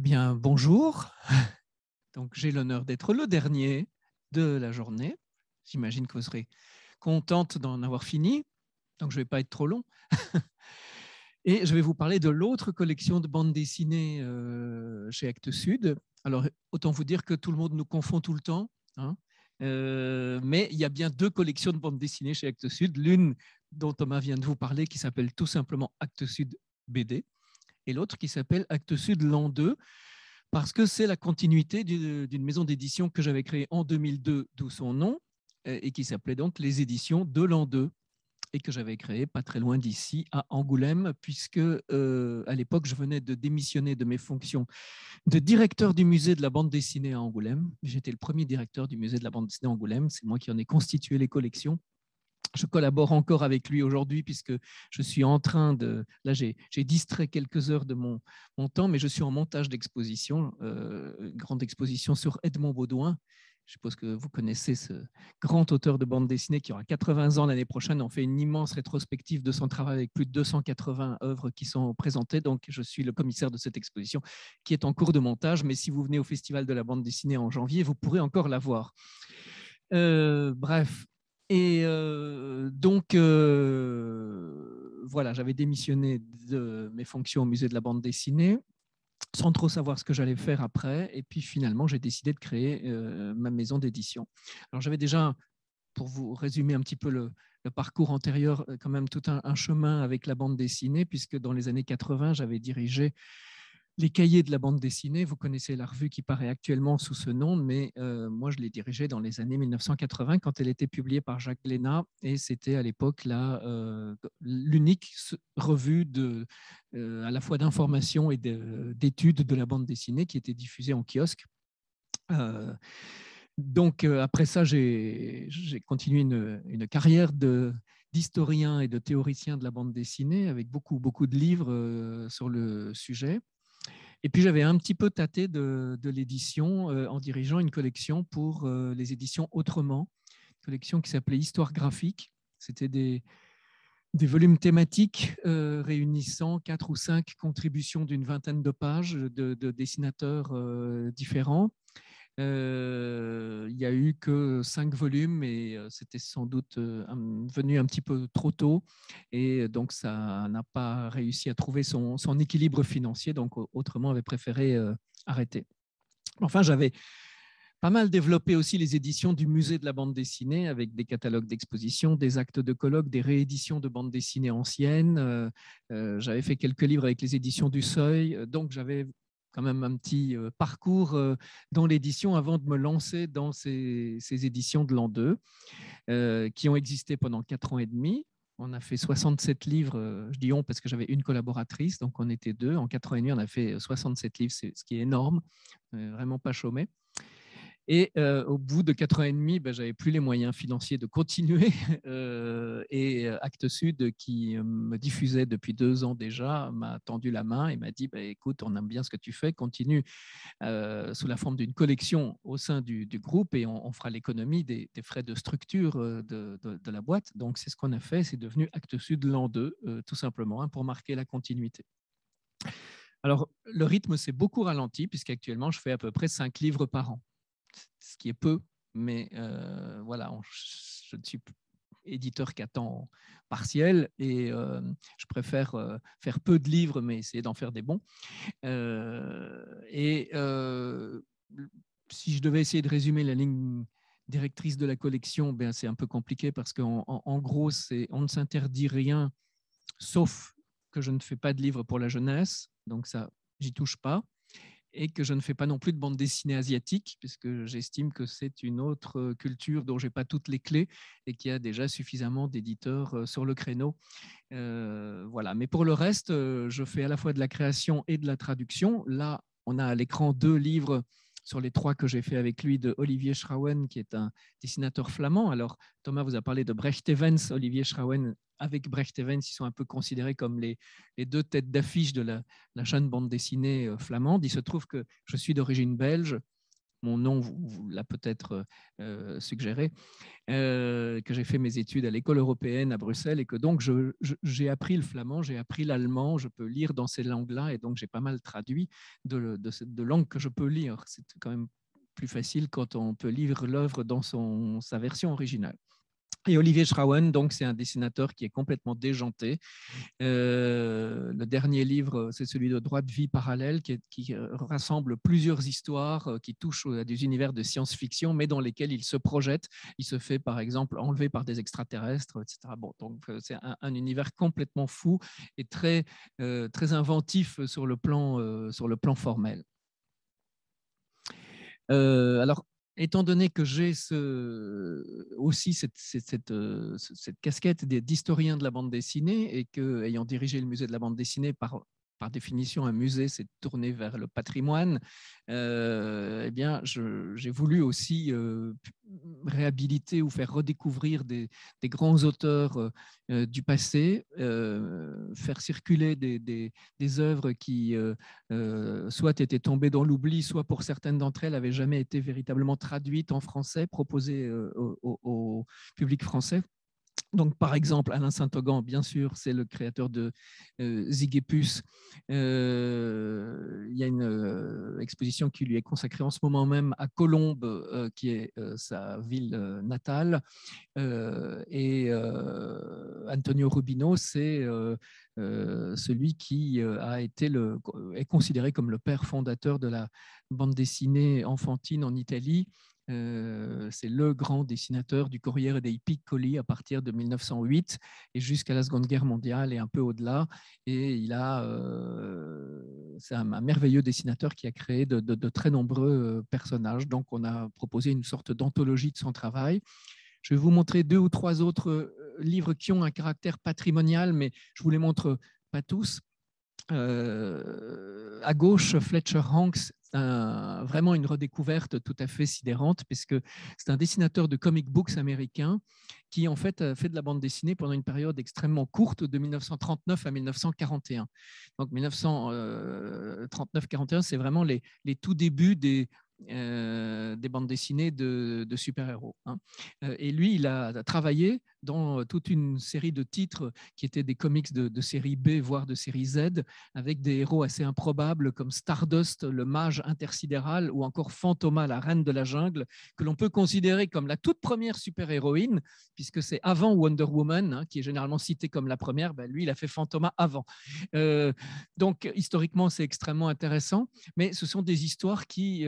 bien, bonjour. Donc, j'ai l'honneur d'être le dernier de la journée. J'imagine que vous serez contente d'en avoir fini. Donc, je ne vais pas être trop long. Et je vais vous parler de l'autre collection de bandes dessinées chez Actes Sud. Alors, autant vous dire que tout le monde nous confond tout le temps, hein. Mais il y a bien deux collections de bandes dessinées chez Actes Sud. L'une dont Thomas vient de vous parler, qui s'appelle tout simplement Actes Sud BD, et l'autre qui s'appelle Actes Sud l'an 2, parce que c'est la continuité d'une maison d'édition que j'avais créée en 2002, d'où son nom, et qui s'appelait donc les éditions de l'an 2, et que j'avais créée pas très loin d'ici, à Angoulême, puisque à l'époque, je venais de démissionner de mes fonctions de directeur du musée de la bande dessinée à Angoulême. J'étais le premier directeur du musée de la bande dessinée à Angoulême, c'est moi qui en ai constitué les collections. Je collabore encore avec lui aujourd'hui puisque je suis en train de... Là, j'ai distrait quelques heures de mon temps, mais je suis en montage d'exposition, une grande exposition sur Edmond Baudouin. Je suppose que vous connaissez ce grand auteur de bande dessinée qui aura 80 ans l'année prochaine. On fait une immense rétrospective de son travail avec plus de 280 œuvres qui sont présentées. Donc, je suis le commissaire de cette exposition qui est en cours de montage. Mais si vous venez au Festival de la bande dessinée en janvier, vous pourrez encore la voir. Bref. Et donc, voilà, j'avais démissionné de mes fonctions au musée de la bande dessinée sans trop savoir ce que j'allais faire après. Et puis finalement, j'ai décidé de créer ma maison d'édition. Alors, j'avais déjà, pour vous résumer un petit peu le parcours antérieur, quand même tout un chemin avec la bande dessinée, puisque dans les années 80, j'avais dirigé les cahiers de la bande dessinée. Vous connaissez la revue qui paraît actuellement sous ce nom, mais moi, je l'ai dirigée dans les années 1980 quand elle était publiée par Jacques Glénat, et c'était à l'époque l'unique revue à la fois d'information et d'études de la bande dessinée qui était diffusée en kiosque. Donc, après ça, j'ai continué une carrière d'historien et de théoricien de la bande dessinée avec beaucoup de livres sur le sujet. Et puis, j'avais un petit peu tâté de l'édition en dirigeant une collection pour les éditions Autrement, une collection qui s'appelait Histoire graphique. C'était des volumes thématiques réunissant 4 ou 5 contributions d'une vingtaine de pages de dessinateurs différents. Il n'y a eu que 5 volumes et c'était sans doute venu un petit peu trop tôt, et donc ça n'a pas réussi à trouver son équilibre financier, donc Autrement avait préféré arrêter. Enfin, j'avais pas mal développé aussi les éditions du musée de la bande dessinée avec des catalogues d'exposition, des actes de colloque, des rééditions de bandes dessinées anciennes. J'avais fait quelques livres avec les éditions du Seuil, donc j'avais quand même un petit parcours dans l'édition avant de me lancer dans ces éditions de l'an 2 qui ont existé pendant 4 ans et demi. On a fait 67 livres, je dis on parce que j'avais une collaboratrice, donc on était deux. En 4 ans et demi, on a fait 67 livres, ce qui est énorme, vraiment pas chômé. Et au bout de 4 ans et demi, ben, j'avais plus les moyens financiers de continuer. Et Actes Sud, qui me diffusait depuis 2 ans déjà, m'a tendu la main et m'a dit ben, écoute, on aime bien ce que tu fais, continue sous la forme d'une collection au sein du groupe et on fera l'économie des frais de structure de la boîte. Donc, c'est ce qu'on a fait. C'est devenu Actes Sud l'an 2, tout simplement, hein, pour marquer la continuité. Alors, le rythme s'est beaucoup ralenti puisqu'actuellement, je fais à peu près 5 livres par an, ce qui est peu, mais voilà, je ne suis éditeur qu'à temps partiel et je préfère faire peu de livres, mais essayer d'en faire des bons. Et si je devais essayer de résumer la ligne directrice de la collection, ben, c'est un peu compliqué parce qu'en gros, on ne s'interdit rien, sauf que je ne fais pas de livres pour la jeunesse, donc ça, j'y touche pas, et que je ne fais pas non plus de bande dessinée asiatique, puisque j'estime que c'est une autre culture dont je n'ai pas toutes les clés et qu'il y a déjà suffisamment d'éditeurs sur le créneau. Voilà. Mais pour le reste, je fais à la fois de la création et de la traduction. Là, on a à l'écran 2 livres sur les 3 que j'ai fait avec lui de Olivier Schrauen, qui est un dessinateur flamand. Alors, Thomas vous a parlé de Brecht Evans. Olivier Schrauen, avec Brecht Evans, ils sont un peu considérés comme les 2 têtes d'affiche de la jeune bande dessinée flamande. Il se trouve que je suis d'origine belge, mon nom vous l'a peut-être suggéré, que j'ai fait mes études à l'école européenne à Bruxelles et que donc j'ai appris le flamand, j'ai appris l'allemand, je peux lire dans ces langues-là et donc j'ai pas mal traduit de langues que je peux lire. C'est quand même plus facile quand on peut lire l'œuvre dans sa version originale. Et Olivier Schrauen, donc, c'est un dessinateur qui est complètement déjanté. Le dernier livre, c'est celui de Droit de vie parallèle, qui rassemble plusieurs histoires qui touchent à des univers de science-fiction, mais dans lesquels il se projette. Il se fait, par exemple, enlever par des extraterrestres, etc. Bon, donc, c'est un univers complètement fou et très inventif sur le plan formel. Alors, étant donné que j'ai aussi cette casquette d'historien de la bande dessinée et que, ayant dirigé le musée de la bande dessinée, par définition, un musée, c'est tourné vers le patrimoine, eh bien, j'ai voulu aussi réhabiliter ou faire redécouvrir des grands auteurs du passé, faire circuler des œuvres qui soit étaient tombées dans l'oubli, soit pour certaines d'entre elles n'avaient jamais été véritablement traduites en français, proposées au public français. Donc, par exemple, Alain Saint-Augan, bien sûr, c'est le créateur de Zygépus. Il y a une exposition qui lui est consacrée en ce moment même à Colombes, qui est sa ville natale. Et Antonio Rubino, c'est celui qui est considéré comme le père fondateur de la bande dessinée enfantine en Italie. C'est le grand dessinateur du Corriere dei Piccoli à partir de 1908 et jusqu'à la Seconde Guerre mondiale et un peu au-delà. Et c'est un merveilleux dessinateur qui a créé de très nombreux personnages. Donc, on a proposé une sorte d'anthologie de son travail. Je vais vous montrer 2 ou 3 autres livres qui ont un caractère patrimonial, mais je vous les montre pas tous. À gauche, Fletcher Hanks, vraiment une redécouverte tout à fait sidérante, puisque c'est un dessinateur de comic books américain qui, en fait, a fait de la bande dessinée pendant une période extrêmement courte, de 1939 à 1941. Donc, 1939-41, c'est vraiment les tout débuts des bandes dessinées de super-héros. Et lui, il a travaillé dans toute une série de titres qui étaient des comics de série B, voire de série Z, avec des héros assez improbables comme Stardust, le mage intersidéral, ou encore Phantoma, la reine de la jungle, que l'on peut considérer comme la toute première super-héroïne, puisque c'est avant Wonder Woman, qui est généralement citée comme la première. Lui, il a fait Phantoma avant. Donc, historiquement, c'est extrêmement intéressant, mais ce sont des histoires qui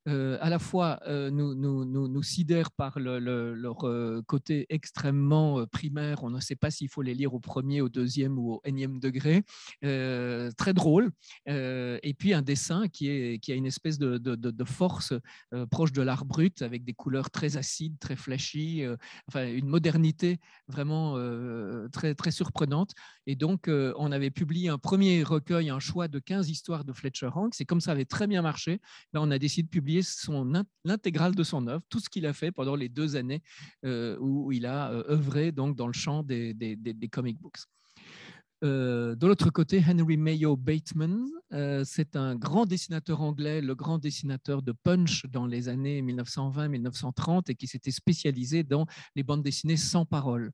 à la fois nous sidèrent par leur côté extrêmement primaire. On ne sait pas s'il faut les lire au premier, au deuxième ou au énième degré. Très drôle. Et puis un dessin qui a une espèce de force proche de l'art brut, avec des couleurs très acides, très flashy, enfin une modernité vraiment très, très surprenante. Et donc, on avait publié un premier recueil, un choix de 15 histoires de Fletcher Hanks. Et comme ça avait très bien marché, on a décidé de publier l'intégrale de son œuvre, tout ce qu'il a fait pendant les 2 années où il a œuvré donc, dans le champ des comic books. De l'autre côté, Henry Mayo Bateman, c'est un grand dessinateur anglais, le grand dessinateur de Punch dans les années 1920-1930 et qui s'était spécialisé dans les bandes dessinées sans parole,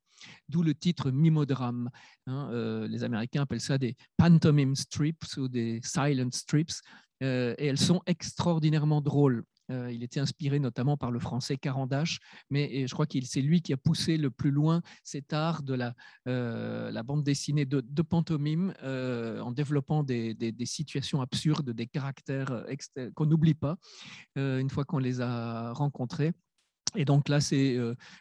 d'où le titre Mimodrame. Les Américains appellent ça des pantomime strips ou des silent strips, et elles sont extraordinairement drôles. Il était inspiré notamment par le français Carandache, mais je crois que c'est lui qui a poussé le plus loin cet art de la bande dessinée de pantomime en développant des situations absurdes, des caractères qu'on n'oublie pas une fois qu'on les a rencontrés. Et donc là, c'est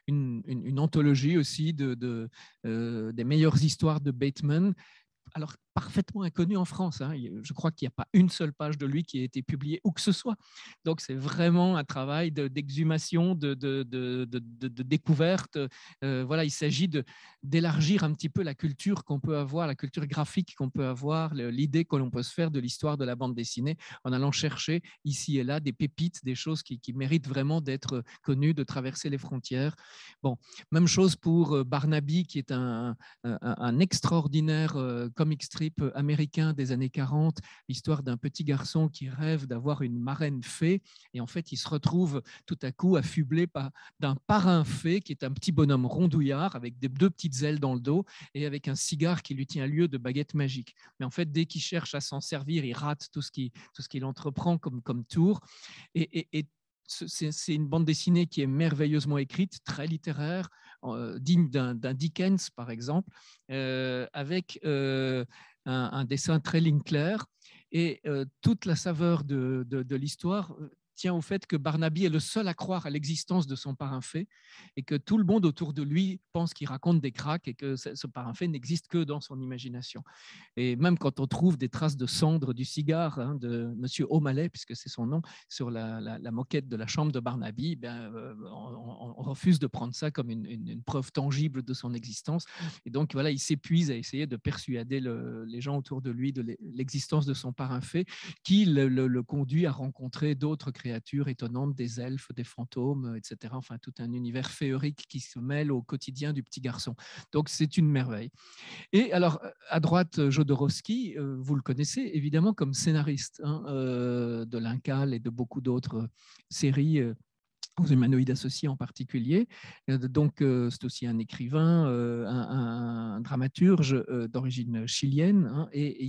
une anthologie aussi des meilleures histoires de Bateman. Alors, parfaitement inconnu en France. Je crois qu'il n'y a pas une seule page de lui qui a été publiée où que ce soit. Donc, c'est vraiment un travail d'exhumation, de découverte. Voilà, il s'agit d'élargir un petit peu la culture qu'on peut avoir, la culture graphique qu'on peut avoir, l'idée que l'on peut se faire de l'histoire de la bande dessinée en allant chercher ici et là des pépites, des choses qui méritent vraiment d'être connues, de traverser les frontières. Bon, même chose pour Barnaby, qui est un extraordinaire comic strip strip américain des années 40, l'histoire d'un petit garçon qui rêve d'avoir une marraine fée, et en fait, il se retrouve tout à coup affublé d'un parrain fée qui est un petit bonhomme rondouillard avec deux petites ailes dans le dos et avec un cigare qui lui tient lieu de baguette magique. Mais en fait, dès qu'il cherche à s'en servir, il rate tout ce qu'il entreprend comme tour. Et c'est une bande dessinée qui est merveilleusement écrite, très littéraire, digne d'un Dickens, par exemple, avec un dessin très ligne claire. Et toute la saveur de l'histoire tient au fait que Barnaby est le seul à croire à l'existence de son parrain fée et que tout le monde autour de lui pense qu'il raconte des cracks et que ce parrain fée n'existe que dans son imagination. Et même quand on trouve des traces de cendres du cigare de Monsieur O'Malley, puisque c'est son nom, sur la moquette de la chambre de Barnaby, on refuse de prendre ça comme une preuve tangible de son existence. Et donc, voilà, il s'épuise à essayer de persuader les gens autour de lui de l'existence de son parrain fée, qui le conduit à rencontrer d'autres créatures étonnantes, des elfes, des fantômes, etc. Enfin, tout un univers féerique qui se mêle au quotidien du petit garçon. Donc, c'est une merveille. Et alors, à droite, Jodorowsky, vous le connaissez évidemment comme scénariste de l'Incal et de beaucoup d'autres séries, aux humanoïdes associés en particulier. Donc, c'est aussi un écrivain, un dramaturge d'origine chilienne. Et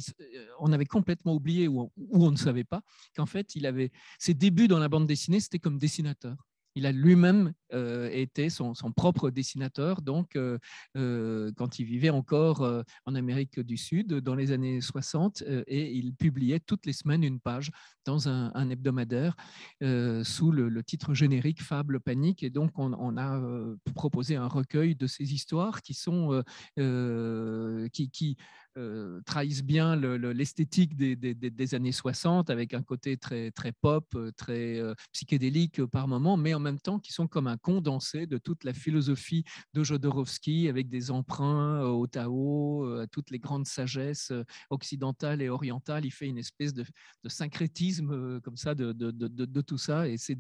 on avait complètement oublié, ou on ne savait pas, qu'en fait, ses débuts dans la bande dessinée, c'était comme dessinateur. Il a lui-même été son propre dessinateur, donc quand il vivait encore en Amérique du Sud dans les années 60, et il publiait toutes les semaines une page dans un hebdomadaire sous le titre générique Fable Panique. Et donc, on a proposé un recueil de ces histoires qui trahissent bien l'esthétique des années 60, avec un côté très, très pop, très psychédélique par moment, mais en même temps qui sont comme un condensé de toute la philosophie de Jodorowsky, avec des emprunts au Tao, à toutes les grandes sagesses occidentales et orientales. Il fait une espèce de syncrétisme comme ça de tout ça, et c'est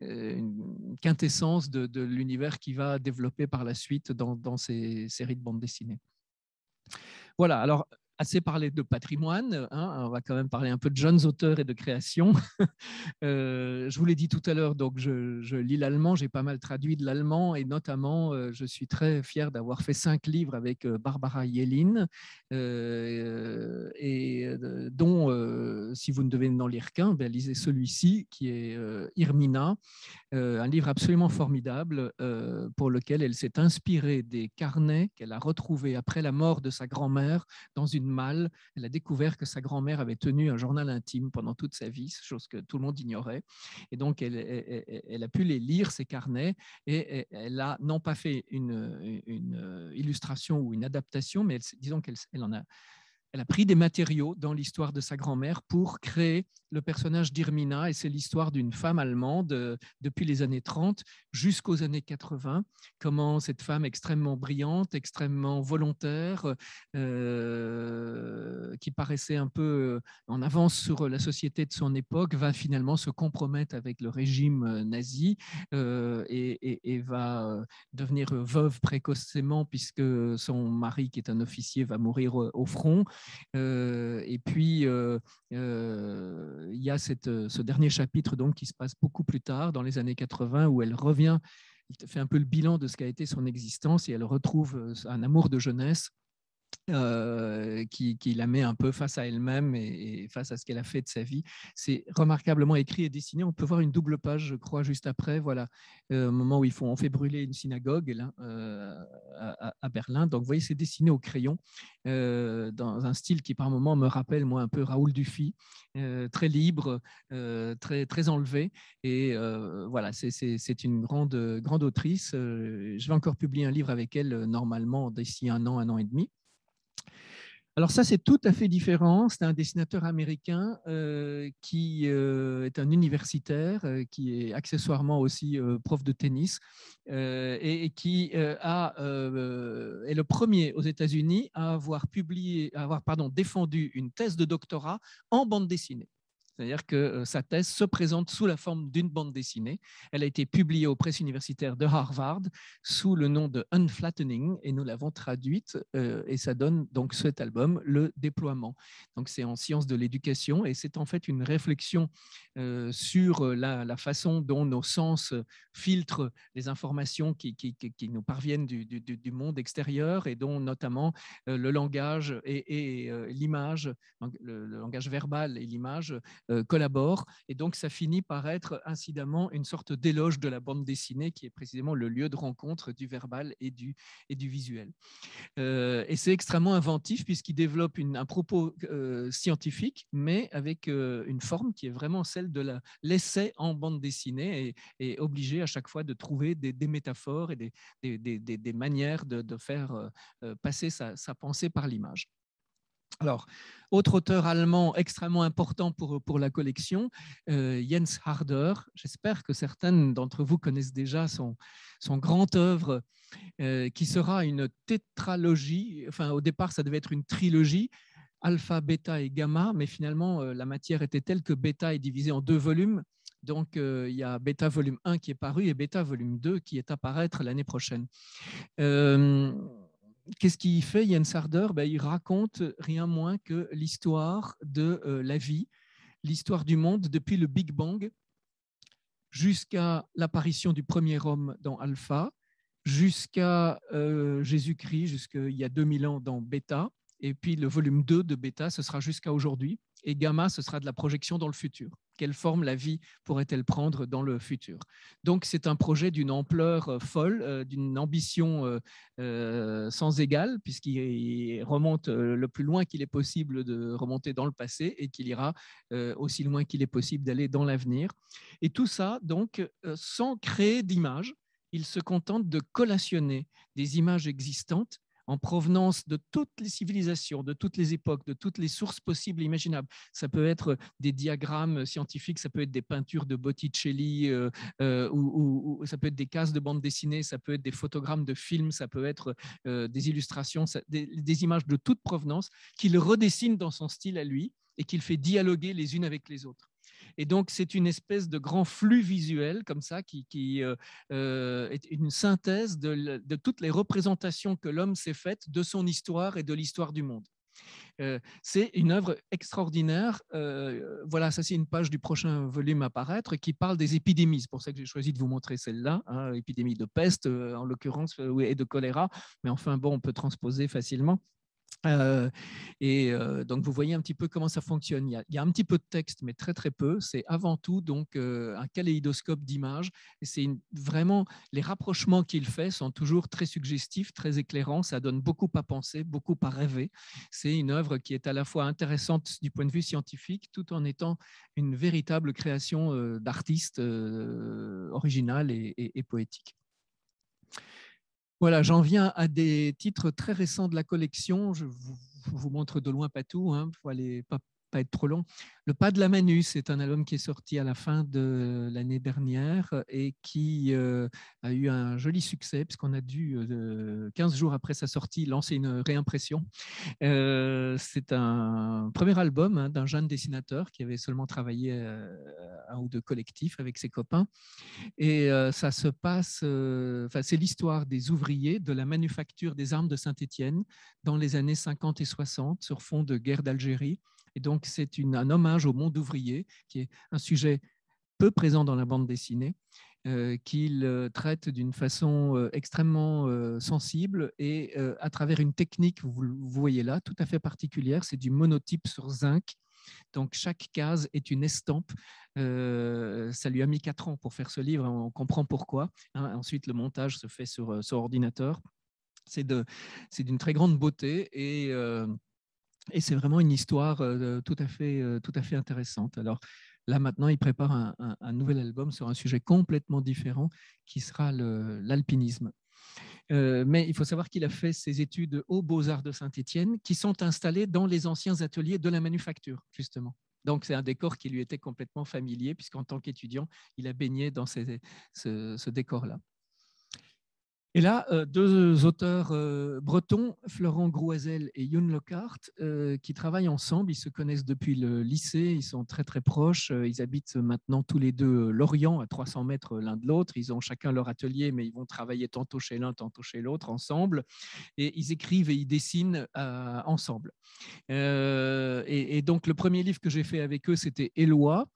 une quintessence de l'univers qu'il va développer par la suite dans ces séries de bande dessinée. Voilà, alors assez parlé de patrimoine, on va quand même parler un peu de jeunes auteurs et de création. Je vous l'ai dit tout à l'heure, donc je lis l'allemand, j'ai pas mal traduit de l'allemand, et notamment je suis très fier d'avoir fait 5 livres avec Barbara Yellin, dont, si vous ne devez n'en lire qu'un, lisez celui-ci qui est Irmina, un livre absolument formidable pour lequel elle s'est inspirée des carnets qu'elle a retrouvés après la mort de sa grand-mère dans une malle. Elle a découvert que sa grand-mère avait tenu un journal intime pendant toute sa vie, chose que tout le monde ignorait. Et donc, elle a pu les lire, ces carnets, et elle a non pas fait une illustration ou une adaptation, mais disons qu'elle en a... Elle a pris des matériaux dans l'histoire de sa grand-mère pour créer le personnage d'Irmina, et c'est l'histoire d'une femme allemande depuis les années 30 jusqu'aux années 80, comment cette femme extrêmement brillante, extrêmement volontaire, qui paraissait un peu en avance sur la société de son époque, va finalement se compromettre avec le régime nazi et va devenir veuve précocement puisque son mari, qui est un officier, va mourir au front. Et puis, il y a ce dernier chapitre donc, qui se passe beaucoup plus tard, dans les années 80, où elle revient, elle fait un peu le bilan de ce qu'a été son existence, et elle retrouve un amour de jeunesse qui la met un peu face à elle-même et face à ce qu'elle a fait de sa vie. C'est remarquablement écrit et dessiné. On peut voir une double page, je crois, juste après. Voilà, au moment où on fait brûler une synagogue là, à Berlin. Donc, vous voyez, c'est dessiné au crayon dans un style qui, par moments, me rappelle, moi, un peu Raoul Dufy, très libre, très, très enlevé. Et voilà, c'est une grande autrice. Je vais encore publier un livre avec elle, normalement, d'ici un an et demi. Alors ça, c'est tout à fait différent. C'est un dessinateur américain qui est un universitaire, qui est accessoirement aussi prof de tennis et qui est le premier aux États-Unis à avoir défendu une thèse de doctorat en bande dessinée. C'est-à-dire que sa thèse se présente sous la forme d'une bande dessinée. Elle a été publiée aux presses universitaires de Harvard sous le nom de Unflattening et nous l'avons traduite et ça donne donc cet album, Le Déploiement. Donc c'est en sciences de l'éducation et c'est en fait une réflexion sur la façon dont nos sens filtrent les informations qui nous parviennent du monde extérieur et dont notamment le langage et l'image, le langage verbal et l'image collaborent. Et donc, ça finit par être incidemment une sorte d'éloge de la bande dessinée qui est précisément le lieu de rencontre du verbal et du visuel. Et c'est extrêmement inventif puisqu'il développe un propos scientifique, mais avec une forme qui est vraiment celle de l'essai en bande dessinée et obligé à chaque fois de trouver des métaphores et des manières de faire passer sa pensée par l'image. Alors, autre auteur allemand extrêmement important pour la collection, Jens Harder. J'espère que certaines d'entre vous connaissent déjà son grand œuvre qui sera une tétralogie. Enfin, au départ, ça devait être une trilogie, alpha, bêta et gamma, mais finalement, la matière était telle que bêta est divisé en 2 volumes. Donc, il y a bêta volume 1 qui est paru et bêta volume 2 qui est à paraître l'année prochaine. Qu'est-ce qu'il fait, Jens Harder? Il raconte rien moins que l'histoire de la vie, l'histoire du monde depuis le Big Bang jusqu'à l'apparition du premier homme dans Alpha, jusqu'à Jésus-Christ, jusqu'il y a 2000 ans dans Bêta, et puis le volume 2 de Bêta, ce sera jusqu'à aujourd'hui, et Gamma, ce sera de la projection dans le futur. Quelle forme la vie pourrait-elle prendre dans le futur? Donc, c'est un projet d'une ampleur folle, d'une ambition sans égale, puisqu'il remonte le plus loin qu'il est possible de remonter dans le passé et qu'il ira aussi loin qu'il est possible d'aller dans l'avenir. Et tout ça, donc, sans créer d'image, il se contente de collationner des images existantes en provenance de toutes les civilisations, de toutes les époques, de toutes les sources possibles et imaginables. Ça peut être des diagrammes scientifiques, ça peut être des peintures de Botticelli, ou ça peut être des cases de bande dessinée, ça peut être des photogrammes de films, ça peut être des illustrations, des images de toute provenance qu'il redessine dans son style à lui et qu'il fait dialoguer les unes avec les autres. Et donc, c'est une espèce de grand flux visuel comme ça qui est une synthèse de toutes les représentations que l'homme s'est faites de son histoire et de l'histoire du monde. C'est une œuvre extraordinaire. Voilà, ça c'est une page du prochain volume à paraître qui parle des épidémies. C'est pour ça que j'ai choisi de vous montrer celle-là, hein, épidémie de peste en l'occurrence et de choléra. Mais enfin bon, on peut transposer facilement. Donc vous voyez un petit peu comment ça fonctionne. Il y a un petit peu de texte, mais très très peu. C'est avant tout donc un kaléidoscope d'images. Et c'est vraiment les rapprochements qu'il fait sont toujours très suggestifs, très éclairants. Ça donne beaucoup à penser, beaucoup à rêver. C'est une œuvre qui est à la fois intéressante du point de vue scientifique, tout en étant une véritable création d'artiste originale et poétique. Voilà, j'en viens à des titres très récents de la collection. Je vous montre de loin pas tout, hein, faut aller pas être trop long. Le Pas de la Manu, c'est un album qui est sorti à la fin de l'année dernière et qui a eu un joli succès puisqu'on a dû, 15 jours après sa sortie, lancer une réimpression. C'est un premier album hein, d'un jeune dessinateur qui avait seulement travaillé un ou deux collectifs avec ses copains. Et ça se passe, c'est l'histoire des ouvriers de la manufacture des armes de Saint-Étienne dans les années 50 et 60 sur fond de guerre d'Algérie. Et donc, c'est un hommage au monde ouvrier, qui est un sujet peu présent dans la bande dessinée, qu'il traite d'une façon extrêmement sensible et à travers une technique, vous voyez là, tout à fait particulière, c'est du monotype sur zinc. Donc, chaque case est une estampe. Ça lui a mis 4 ans pour faire ce livre. On comprend pourquoi. Hein. Ensuite, le montage se fait sur ordinateur. C'est d'une très grande beauté et c'est vraiment une histoire tout à fait intéressante. Alors, là, maintenant, il prépare un nouvel album sur un sujet complètement différent qui sera l'alpinisme. Mais il faut savoir qu'il a fait ses études aux Beaux-Arts de Saint-Étienne, qui sont installés dans les anciens ateliers de la manufacture, justement. Donc, c'est un décor qui lui était complètement familier, puisqu'en tant qu'étudiant, il a baigné dans ce décor-là. Et là, deux auteurs bretons, Florent Grouazel et Youn Lockhart, qui travaillent ensemble. Ils se connaissent depuis le lycée, ils sont très très proches. Ils habitent maintenant tous les deux Lorient, à 300 mètres l'un de l'autre. Ils ont chacun leur atelier, mais ils vont travailler tantôt chez l'un, tantôt chez l'autre ensemble. Et ils écrivent et ils dessinent ensemble. Et donc, le premier livre que j'ai fait avec eux, c'était Éloi,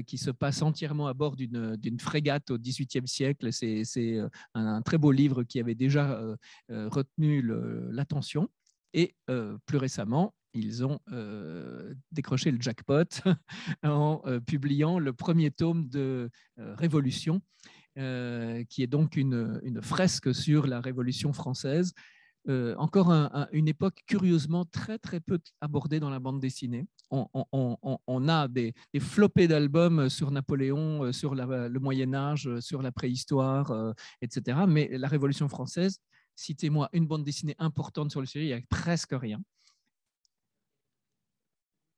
qui se passe entièrement à bord d'une frégate au XVIIIe siècle. C'est un très beau livre qui avait déjà retenu l'attention. Et plus récemment, ils ont décroché le jackpot en publiant le premier tome de Révolution, qui est donc une fresque sur la Révolution française. Encore une époque curieusement très très peu abordée dans la bande dessinée. On a des flopées d'albums sur Napoléon, sur le Moyen-Âge, sur la préhistoire, etc. Mais la Révolution française, citez-moi une bande dessinée importante sur le sujet, il n'y a presque rien.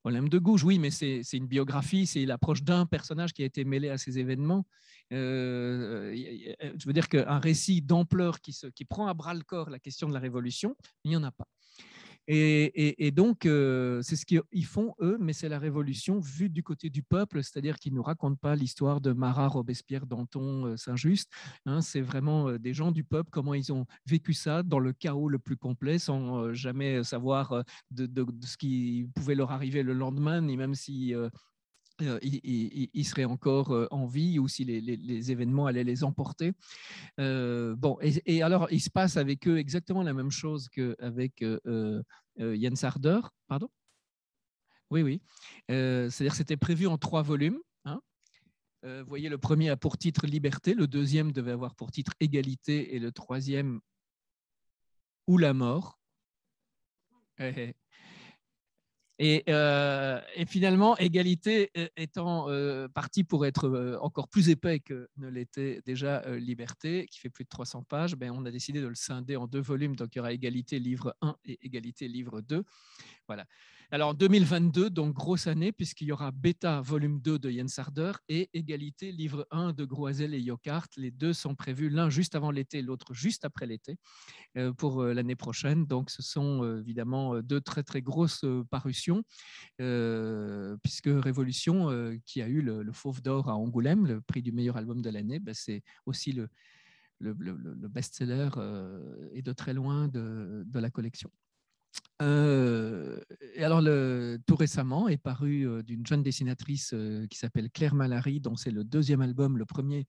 Olympe de Gouges, oui, mais c'est une biographie, c'est l'approche d'un personnage qui a été mêlé à ces événements. Je veux dire qu'un récit d'ampleur qui prend à bras le corps la question de la Révolution, il n'y en a pas. Et donc, c'est ce qu'ils font, eux, mais c'est la Révolution vue du côté du peuple, c'est-à-dire qu'ils ne nous racontent pas l'histoire de Marat, Robespierre, Danton, Saint-Just. Hein, c'est vraiment des gens du peuple, comment ils ont vécu ça dans le chaos le plus complet, sans jamais savoir de ce qui pouvait leur arriver le lendemain, ni même si ils seraient encore en vie ou si les événements allaient les emporter. Bon, et alors, il se passe avec eux exactement la même chose qu'avec Jens Harder. Pardon? Oui, oui. C'est-à-dire que c'était prévu en 3 volumes. Hein. Vous voyez, le premier a pour titre Liberté, le deuxième devait avoir pour titre Égalité et le troisième Ou la mort. Et finalement, Égalité étant parti pour être encore plus épais que ne l'était déjà Liberté, qui fait plus de 300 pages, ben, on a décidé de le scinder en 2 volumes. Donc, il y aura Égalité livre 1 et Égalité livre 2. Voilà. Alors, en 2022, donc grosse année, puisqu'il y aura Bêta, volume 2 de Jens Harder et Égalité, livre 1 de Grouazel et Lockhart. Les deux sont prévus, l'un juste avant l'été, l'autre juste après l'été, pour l'année prochaine. Donc, ce sont évidemment 2 très, très grosses parutions, puisque Révolution, qui a eu le Fauve d'Or à Angoulême, le prix du meilleur album de l'année, ben, c'est aussi le best-seller et de très loin de la collection. Et alors, tout récemment est paru d'une jeune dessinatrice qui s'appelle Claire Malary, dont c'est le 2e album. Le premier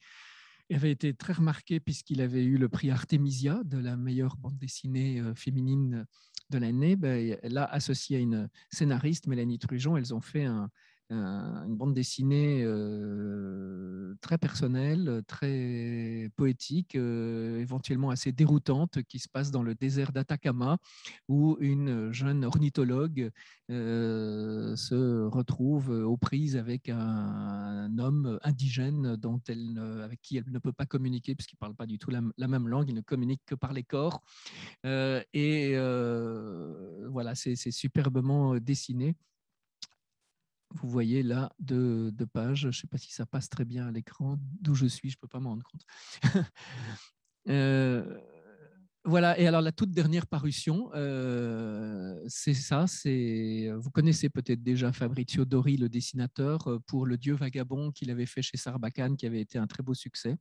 avait été très remarqué puisqu'il avait eu le prix Artemisia de la meilleure bande dessinée féminine de l'année. Ben, elle l'a associé à une scénariste, Mélanie Trujon. Elles ont fait une bande dessinée très personnelle, très poétique, éventuellement assez déroutante, qui se passe dans le désert d'Atacama, où une jeune ornithologue se retrouve aux prises avec un homme indigène avec qui elle ne peut pas communiquer puisqu'il ne parle pas du tout la même langue, il ne communique que par les corps. Voilà, c'est superbement dessiné. Vous voyez là 2 pages. Je ne sais pas si ça passe très bien à l'écran. D'où je suis, je ne peux pas m'en rendre compte. Voilà, et alors la toute dernière parution, c'est ça. Vous connaissez peut-être déjà Fabrizio Dori, le dessinateur, pour Le Dieu vagabond qu'il avait fait chez Sarbacane, qui avait été un très beau succès.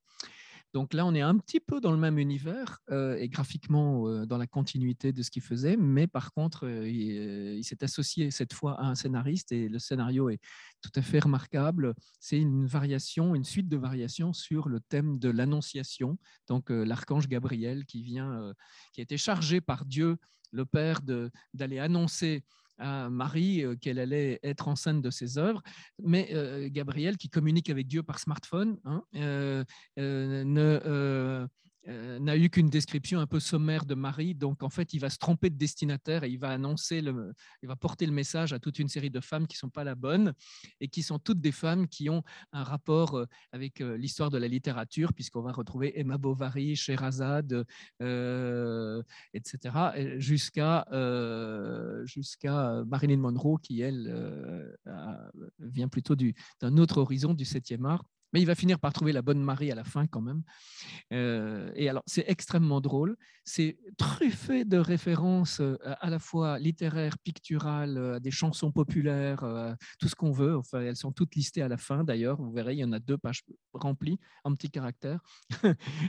Donc là, on est un petit peu dans le même univers et graphiquement dans la continuité de ce qu'il faisait, mais par contre, il s'est associé cette fois à un scénariste et le scénario est tout à fait remarquable. C'est une suite de variations sur le thème de l'Annonciation, donc l'archange Gabriel qui a été chargé par Dieu, le Père, d'aller annoncer à Marie qu'elle allait être enceinte de ses œuvres, mais Gabriel, qui communique avec Dieu par smartphone, hein, n'a eu qu'une description un peu sommaire de Marie, donc en fait il va se tromper de destinataire et il va porter le message à toute une série de femmes qui ne sont pas la bonne et qui sont toutes des femmes qui ont un rapport avec l'histoire de la littérature, puisqu'on va retrouver Emma Bovary, Sherazade, etc., jusqu'à Marilyn Monroe qui, elle, vient plutôt d'un autre horizon du 7e art. Mais il va finir par trouver la bonne Marie à la fin quand même. Et alors, c'est extrêmement drôle. C'est truffé de références à la fois littéraires, picturales, à des chansons populaires, tout ce qu'on veut. Enfin, elles sont toutes listées à la fin d'ailleurs. Vous verrez, il y en a 2 pages remplies en petits caractères.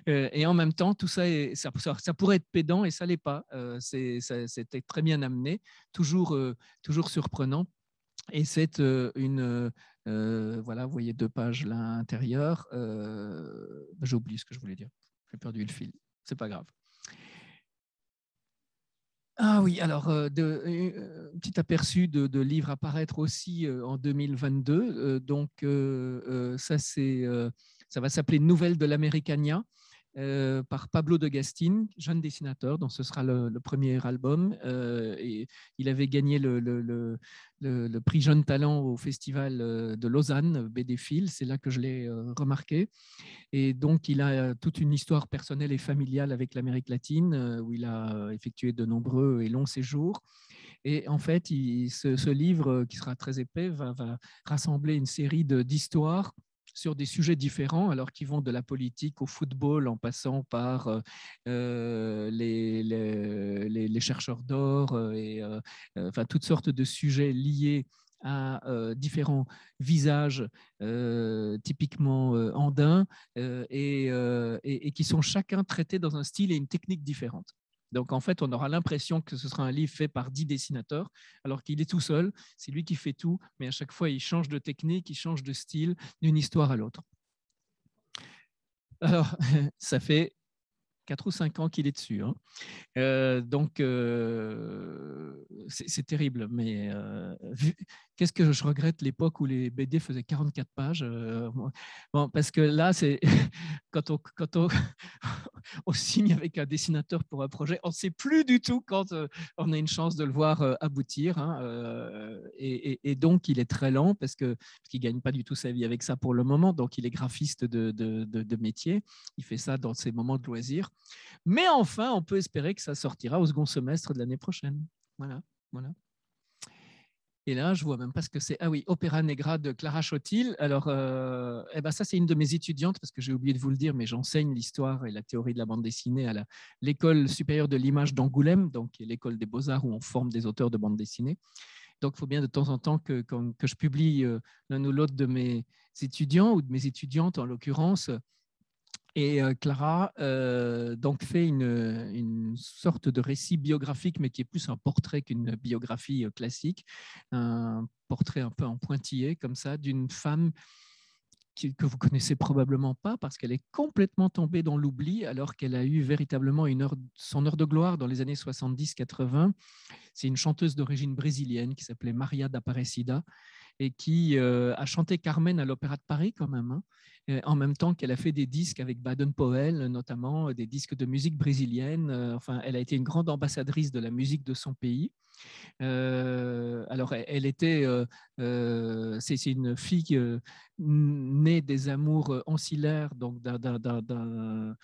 Et en même temps, tout ça, ça pourrait être pédant et ça l'est pas. C'était très bien amené, toujours, toujours surprenant. Et c'est voilà, vous voyez 2 pages là à l'intérieur. J'ai oublié ce que je voulais dire. J'ai perdu le fil. C'est pas grave. Ah oui, alors petit aperçu de livres à paraître aussi en 2022. Donc ça va s'appeler Nouvelles de l'Americania. Par Pablo de Gastin, jeune dessinateur, dont ce sera le premier album. Et il avait gagné le prix Jeune Talent au Festival de Lausanne, BD Phil, c'est là que je l'ai remarqué. Et donc, il a toute une histoire personnelle et familiale avec l'Amérique latine, où il a effectué de nombreux et longs séjours. Et en fait, ce livre, qui sera très épais, va rassembler une série d'histoires sur des sujets différents, alors qui vont de la politique au football, en passant par les chercheurs d'or enfin, toutes sortes de sujets liés à différents visages typiquement andins et qui sont chacun traités dans un style et une technique différente. Donc, en fait, on aura l'impression que ce sera un livre fait par 10 dessinateurs, alors qu'il est tout seul. C'est lui qui fait tout, mais à chaque fois, il change de technique, il change de style d'une histoire à l'autre. Alors, ça fait 4 ou 5 ans qu'il est dessus. Hein. Donc, c'est terrible. Mais qu'est-ce que je regrette l'époque où les BD faisaient 44 pages. Bon, parce que là, c'est quand on signe avec un dessinateur pour un projet, on ne sait plus du tout quand on a une chance de le voir aboutir. Hein, et donc, il est très lent parce qu'il ne gagne pas du tout sa vie avec ça pour le moment. Donc, il est graphiste de métier. Il fait ça dans ses moments de loisirs. Mais enfin, on peut espérer que ça sortira au second semestre de l'année prochaine. Voilà, voilà. Et là, je vois même pas ce que c'est. Ah oui, Opéra Negra de Clara Chotil. Alors, eh ben ça, c'est une de mes étudiantes, parce que j'ai oublié de vous le dire, mais j'enseigne l'histoire et la théorie de la bande dessinée à l'École supérieure de l'image d'Angoulême, donc qui est l'école des beaux-arts où on forme des auteurs de bande dessinée. Donc, il faut bien de temps en temps que je publie l'un ou l'autre de mes étudiants ou de mes étudiantes, en l'occurrence. Et Clara donc fait une sorte de récit biographique, mais qui est plus un portrait qu'une biographie classique, un portrait un peu en pointillé, comme ça, d'une femme que vous connaissez probablement pas, parce qu'elle est complètement tombée dans l'oubli, alors qu'elle a eu véritablement son heure de gloire dans les années 70-80. C'est une chanteuse d'origine brésilienne qui s'appelait Maria d'Aparecida, et qui a chanté Carmen à l'Opéra de Paris quand même, hein, en même temps qu'elle a fait des disques avec Baden-Powell, notamment des disques de musique brésilienne. Enfin, elle a été une grande ambassadrice de la musique de son pays. Alors, elle était, c'est une fille née des amours ancillaires, donc d'un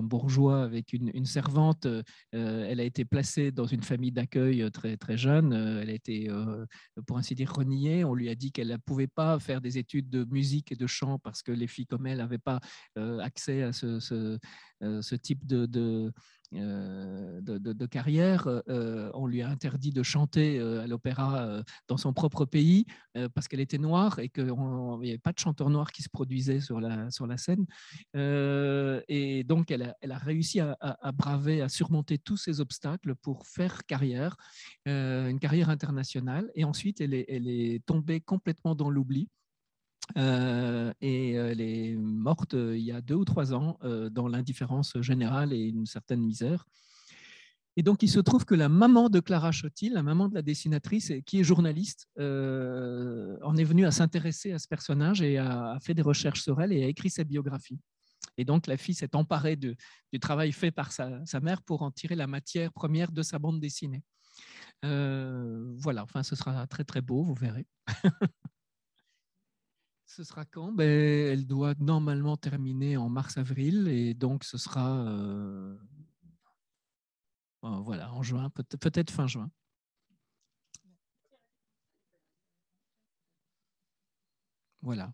bourgeois avec une servante. Elle a été placée dans une famille d'accueil très, très jeune. Elle a été, pour ainsi dire, reniée. On lui a dit qu'elle ne pouvait pas faire des études de musique et de chant parce que les filles comme elle n'avaient pas accès à ce type de carrière. On lui a interdit de chanter à l'opéra dans son propre pays parce qu'elle était noire et qu'il n'y avait pas de chanteur noir qui se produisait sur la scène. Et donc, elle a réussi à braver, à surmonter tous ces obstacles pour faire carrière, une carrière internationale. Et ensuite, elle est tombée complètement dans l'oubli. Et elle est morte il y a 2 ou 3 ans dans l'indifférence générale et une certaine misère. Et donc, il se trouve que la maman de Clara Chotil, la maman de la dessinatrice, qui est journaliste, en est venue à s'intéresser à ce personnage et a fait des recherches sur elle et a écrit sa biographie. Et donc, la fille s'est emparée du travail fait par sa mère pour en tirer la matière première de sa bande dessinée. Voilà, enfin, ce sera très, très beau, vous verrez. Ce sera quand? Ben, elle doit normalement terminer en mars-avril et donc ce sera voilà, en juin, peut-être fin juin. Voilà.